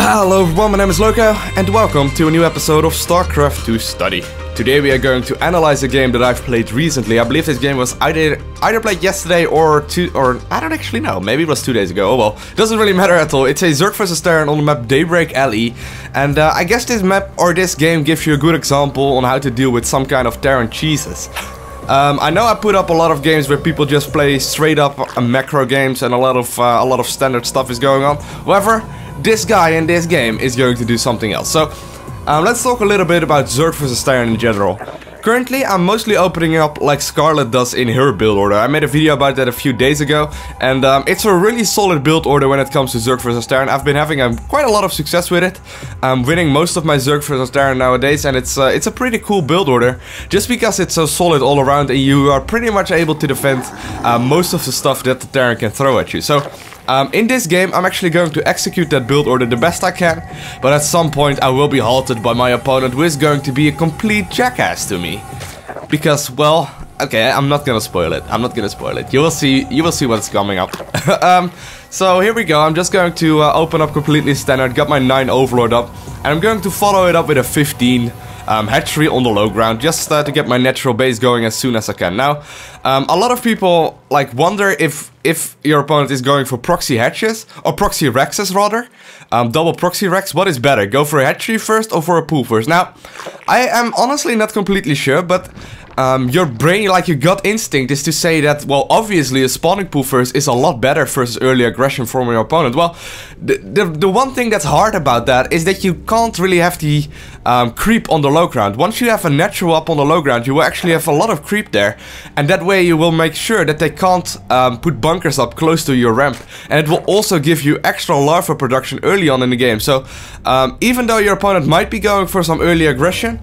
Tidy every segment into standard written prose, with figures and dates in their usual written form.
Hello everyone, my name is Lowko, and welcome to a new episode of StarCraft II Study. Today we are going to analyze a game that I've played recently. I believe this game was either played yesterday or I don't actually know, maybe it was 2 days ago. Oh well, doesn't really matter at all. It's a Zerg vs Terran on the map Daybreak LE, and I guess this map or this game gives you a good example on how to deal with some kind of Terran cheeses. I know I put up a lot of games where people just play straight up macro games and a lot of standard stuff is going on. However, this guy in this game is going to do something else. So, let's talk a little bit about Zerg vs Terran in general. Currently, I'm mostly opening up like Scarlet does in her build order. I made a video about that a few days ago, and it's a really solid build order when it comes to Zerg vs Terran. I've been having quite a lot of success with it. I'm winning most of my Zerg vs Terran nowadays, and it's a pretty cool build order, just because it's so solid all around, and you are pretty much able to defend most of the stuff that the Terran can throw at you. So, in this game, I'm actually going to execute that build order the best I can, but at some point I will be halted by my opponent, who is going to be a complete jackass to me. Because, well, okay, I'm not gonna spoil it. You will see what's coming up. So here we go. I'm just going to open up completely standard, got my 9 Overlord up, and I'm going to follow it up with a 15 hatchery on the low ground, just to get my natural base going as soon as I can. Now, a lot of people like wonder if your opponent is going for proxy hatches, or proxy rexes rather, double proxy rex, what is better, go for a hatchery first or for a pool first? Now, I am honestly not completely sure, but your brain, like your gut instinct, is to say that, well, obviously a spawning pool first is a lot better versus early aggression from your opponent. Well, the one thing that's hard about that is that you can't really have the creep on the low ground. Once you have a natural up on the low ground, you will actually have a lot of creep there, and that way you will make sure that they can't put bunkers up close to your ramp, and it will also give you extra larva production early on in the game. So even though your opponent might be going for some early aggression,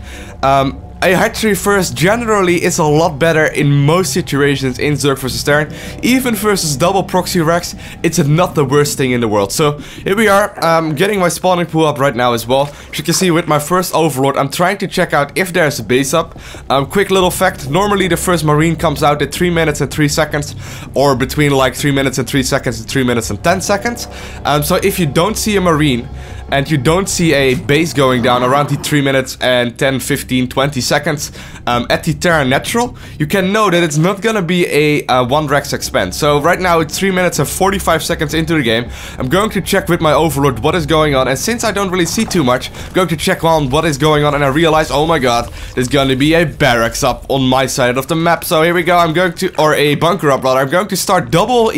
a hatchery first generally is a lot better in most situations in Zerg vs Terran. Even versus double proxy rex, it's not the worst thing in the world. So here we are, getting my spawning pool up right now as well. As you can see with my first Overlord, I'm trying to check out if there's a base up. Quick little fact, normally the first Marine comes out at 3 minutes and 3 seconds, or between like 3 minutes and 3 seconds and 3 minutes and 10 seconds. So if you don't see a Marine, and you don't see a base going down around the 3 minutes and 10, 15, 20 seconds at the Terran natural, you can know that it's not gonna be a 1 rex expand. So right now it's 3 minutes and 45 seconds into the game. I'm going to check with my Overlord what is going on, and since I don't really see too much, I'm going to check on what is going on, and I realize, oh my god, there's gonna be a barracks up on my side of the map. So here we go, I'm going to, or a bunker up rather, I'm going to start double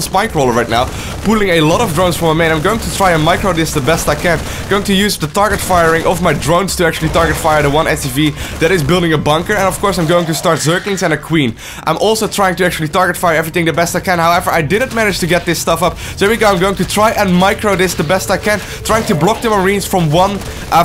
spine crawler right now, pulling a lot of drones from my main. I'm going to try and micro this the best I can. Going to use the target firing of my drones to actually target fire the one SCV that is building a bunker, and of course I'm going to start Zerglings and a Queen. I'm also trying to actually target fire everything the best I can. However, I didn't manage to get this stuff up. So here we go, I'm going to try and micro this the best I can, trying to block the Marines from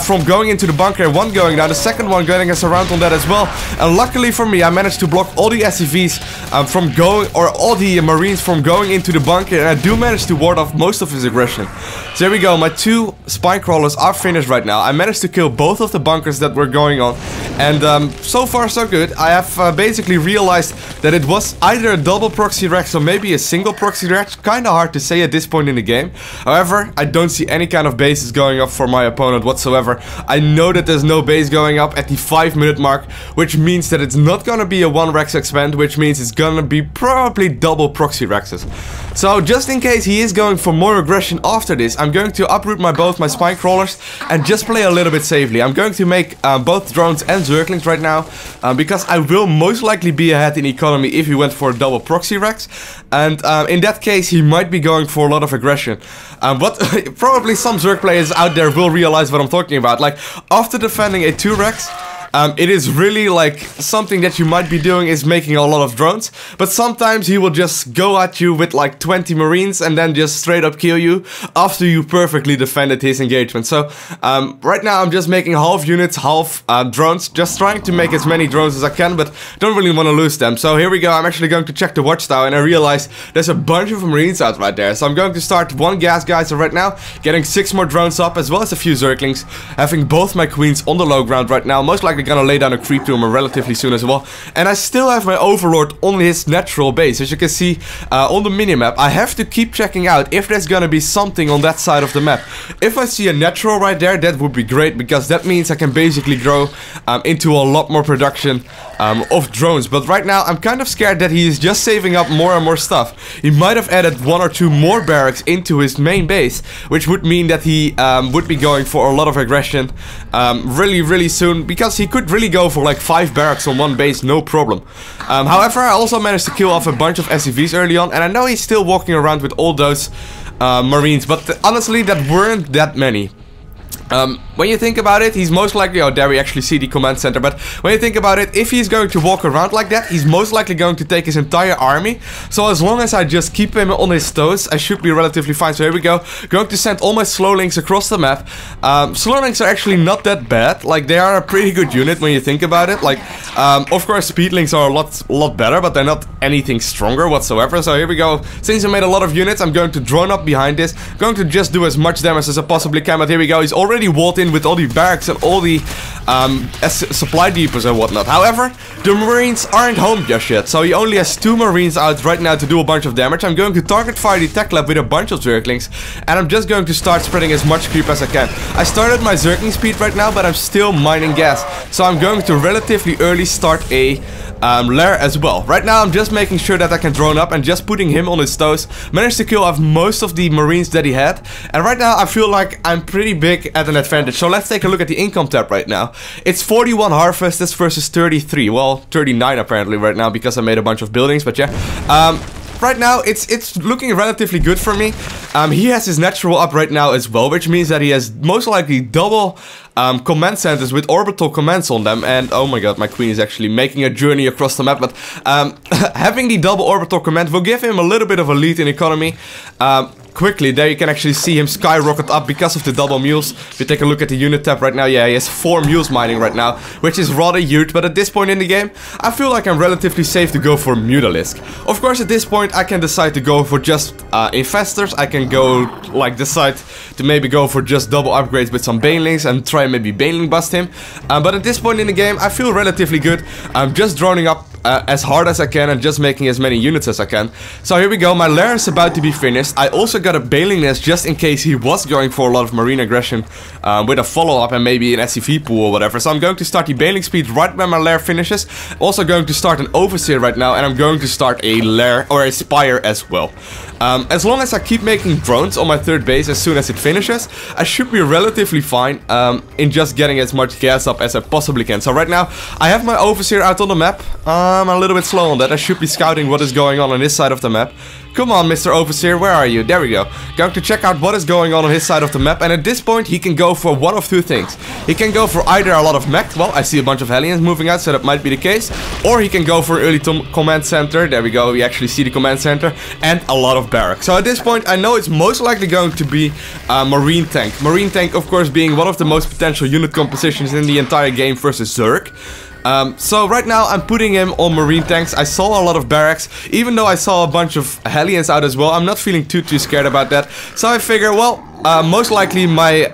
from going into the bunker and one going down, the second one getting us around on that as well. And luckily for me, I managed to block all the SCVs from going, or all the Marines from going into the bunker, and I do manage to ward off most of his aggression. So here we go, my 2 spine crawlers are finished right now. I managed to kill both of the bunkers that were going on, and so far so good. I have basically realized that it was either a double proxy rex or maybe a single proxy rex. Kinda hard to say at this point in the game. However, I don't see any kind of bases going up for my opponent whatsoever. I know that there's no base going up at the 5-minute mark, which means that it's not gonna be a 1 rex expand, which means it's gonna be probably double proxy rexes. So just in case he is going for more aggression after this, I'm going to uproot both my spine crawlers and just play a little bit safely. I'm going to make both drones and Zerglings right now, because I will most likely be ahead in economy if he went for a double proxy rex, and in that case he might be going for a lot of aggression. But probably some Zerg players out there will realize what I'm talking about. Like, after defending a 2 rex, it is really like something that you might be doing is making a lot of drones, but sometimes he will just go at you with like 20 Marines and then just straight up kill you after you perfectly defended his engagement. So right now I'm just making half units, half drones, just trying to make as many drones as I can, but don't really want to lose them. So here we go, I'm actually going to check the watchtower, and I realize there's a bunch of Marines out right there. So I'm going to start 1 gas geyser right now, getting 6 more drones up, as well as a few Zerglings, having both my Queens on the low ground right now, most likely gonna lay down a creep tumor relatively soon as well. And I still have my Overlord on his natural base. As you can see on the minimap, I have to keep checking out if there's gonna be something on that side of the map. If I see a natural right there, that would be great, because that means I can basically grow into a lot more production of drones. But right now I'm kind of scared that he is just saving up more and more stuff. He might have added 1 or 2 more barracks into his main base, which would mean that he would be going for a lot of aggression really soon, because he could really go for like 5 barracks on one base, no problem. However, I also managed to kill off a bunch of SCVs early on, and I know he's still walking around with all those Marines, but honestly that weren't that many. When you think about it, he's most likely... Oh, there we actually see the command center. But when you think about it, if he's going to walk around like that, he's most likely going to take his entire army. So as long as I just keep him on his toes, I should be relatively fine. So here we go. Going to send all my slow links across the map. Slow links are actually not that bad. Like, they are a pretty good unit when you think about it. Like, of course, speed links are a lot better, but they're not anything stronger whatsoever. So here we go. Since I made a lot of units, I'm going to drone up behind this. Going to just do as much damage as I possibly can. But here we go. He's already walled in with all the barracks and all the supply depots and whatnot. However, the Marines aren't home just yet, so he only has 2 Marines out right now to do a bunch of damage. I'm going to target fire the tech lab with a bunch of Zerglings, and I'm just going to start spreading as much creep as I can. I started my Zergling speed right now, but I'm still mining gas, so I'm going to relatively early start a lair as well. Right now I'm just making sure that I can drone up and just putting him on his toes. Managed to kill off most of the Marines that he had, and right now I feel like I'm pretty big at an advantage. So let's take a look at the income tab right now. It's 41 harvests versus 33. Well, 39 apparently right now, because I made a bunch of buildings, but yeah. Right now, it's looking relatively good for me. He has his natural up right now as well, which means that he has most likely double command centers with orbital commands on them. And oh my god, my queen is actually making a journey across the map. But having the double orbital command will give him a little bit of a lead in economy. Quickly, there you can actually see him skyrocket up because of the double mules. If you take a look at the unit tab right now, yeah, he has 4 mules mining right now, which is rather huge. But at this point in the game, I feel like I'm relatively safe to go for Mutalisk. Of course, at this point, I can decide to go for just infestors. I can go, like, decide to maybe go for just double upgrades with some banelings and try and maybe baneling bust him. But at this point in the game, I feel relatively good. I'm just droning up as hard as I can and just making as many units as I can. So here we go, my lair is about to be finished. I also got a bailing nest just in case he was going for a lot of marine aggression with a follow-up and maybe an SCV pool or whatever. So I'm going to start the bailing speed right when my lair finishes. Also going to start an overseer right now, and I'm going to start a lair or a spire as well. As long as I keep making drones on my 3rd base as soon as it finishes, I should be relatively fine in just getting as much gas up as I possibly can. So right now, I have my overseer out on the map. I'm a little bit slow on that. I should be scouting what is going on this side of the map. Come on, Mr. Overseer, where are you? There we go. Going to check out what is going on his side of the map, and at this point he can go for one of 2 things. He can go for either a lot of mech, well, I see a bunch of Hellions moving out, so that might be the case, or he can go for early command center. There we go, we actually see the command center, and a lot of barracks. So at this point I know it's most likely going to be Marine Tank. Marine Tank, of course, being one of the most potential unit compositions in the entire game versus Zerg. So right now I'm putting him on marine tanks. I saw a lot of barracks, even though I saw a bunch of Hellions out as well. I'm not feeling too scared about that. So I figure, well, most likely my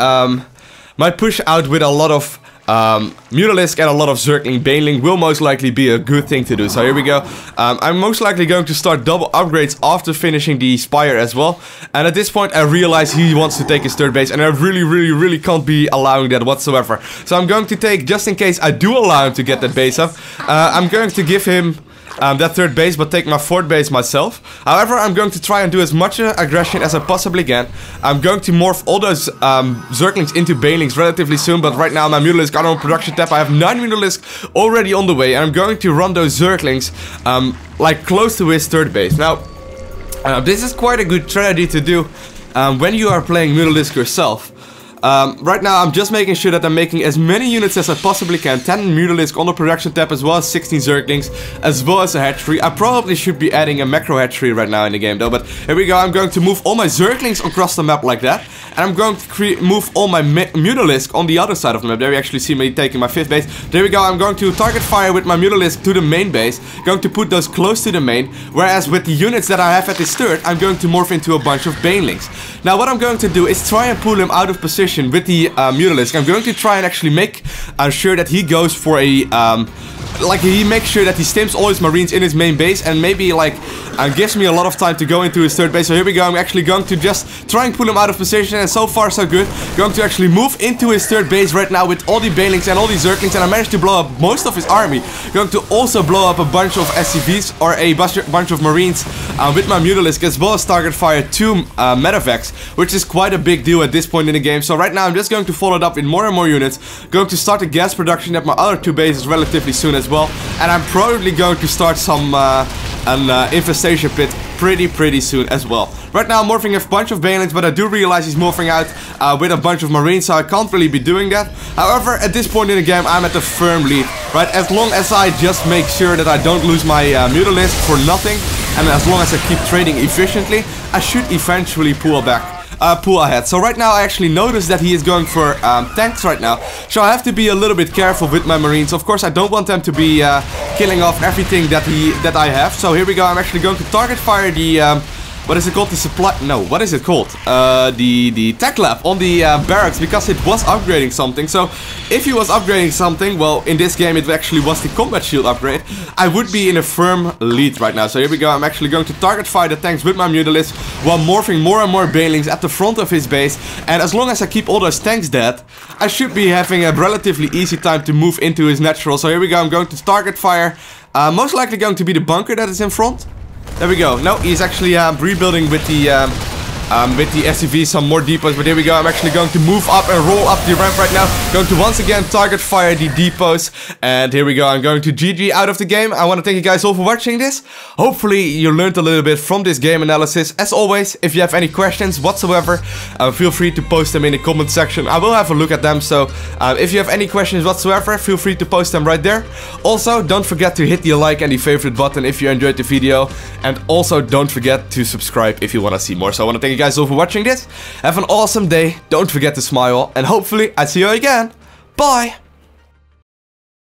push out with a lot of Mutalisk and a lot of Zergling Baneling will most likely be a good thing to do. So here we go. I'm most likely going to start double upgrades after finishing the Spire as well. And at this point I realize he wants to take his 3rd base, and I really can't be allowing that whatsoever. So I'm going to take, just in case I do allow him to get that base up, I'm going to give him that 3rd base, but take my 4th base myself. However, I'm going to try and do as much aggression as I possibly can. I'm going to morph all those Zerglings into Banelings relatively soon, but right now my Mutalisk are on production tab. I have 9 Mutalisk already on the way, and I'm going to run those Zerglings like close to his 3rd base. Now, this is quite a good strategy to do when you are playing Mutalisk yourself. Right now I'm just making sure that I'm making as many units as I possibly can. 10 Mutalisk on the production tab, as well as 16 Zerglings, as well as a hatchery. I probably should be adding a macro hatchery right now in the game though, but here we go. I'm going to move all my Zerglings across the map like that, and I'm going to move all my Mutalisk on the other side of the map. There you actually see me taking my 5th base. There we go. I'm going to target fire with my Mutalisk to the main base, going to put those close to the main, whereas with the units that I have at this 3rd, I'm going to morph into a bunch of Banelings. Now what I'm going to do is try and pull him out of position position with the Mutalisk. I'm going to try and actually make sure that he goes for a like he makes sure that he stamps all his Marines in his main base, and maybe like gives me a lot of time to go into his third base. So here we go. I'm actually going to just try and pull him out of position, and so far so good. Going to actually move into his third base right now with all the Banelings and all the Zerglings, and I managed to blow up most of his army. Going to also blow up a bunch of SCVs or a bunch of Marines with my Mutalisk, as well as target fire 2 Medevacs, which is quite a big deal at this point in the game. So right now I'm just going to follow it up with more and more units. Going to start the gas production at my other 2 bases relatively soon as well, and I'm probably going to start some an infestation pit pretty soon as well. Right now I'm morphing a bunch of Banelings, but I do realize he's morphing out with a bunch of Marines, so I can't really be doing that. However, at this point in the game I'm at the firm lead, right? As long as I just make sure that I don't lose my Mutalisk for nothing, and as long as I keep trading efficiently, I should eventually pull ahead. So right now I actually noticed that he is going for tanks right now, so I have to be a little bit careful with my Marines. Of course I don't want them to be killing off everything that I have. So here we go. I'm actually going to target fire the what is it called? The supply... No, what is it called? The tech lab on the barracks, because it was upgrading something. So, if he was upgrading something, well, in this game it actually was the combat shield upgrade, I would be in a firm lead right now. So here we go. I'm actually going to target fire the tanks with my Mutalisk while morphing more and more Banelings at the front of his base. And as long as I keep all those tanks dead, I should be having a relatively easy time to move into his natural. So here we go. I'm going to target fire. Most likely going to be the bunker that is in front. There we go. No, he's actually rebuilding with the SCV some more depots, but here we go. I'm actually going to move up and roll up the ramp right now. Going to once again target fire the depots, and here we go. I'm going to GG out of the game. I want to thank you guys all for watching this. Hopefully you learned a little bit from this game analysis. As always, if you have any questions whatsoever, feel free to post them in the comment section. I will have a look at them, so if you have any questions whatsoever, feel free to post them right there. Also, don't forget to hit the like and the favorite button if you enjoyed the video, and also don't forget to subscribe if you want to see more. So I want to thank you guys all for watching this. Have an awesome day. Don't forget to smile, and hopefully I see you again. Bye.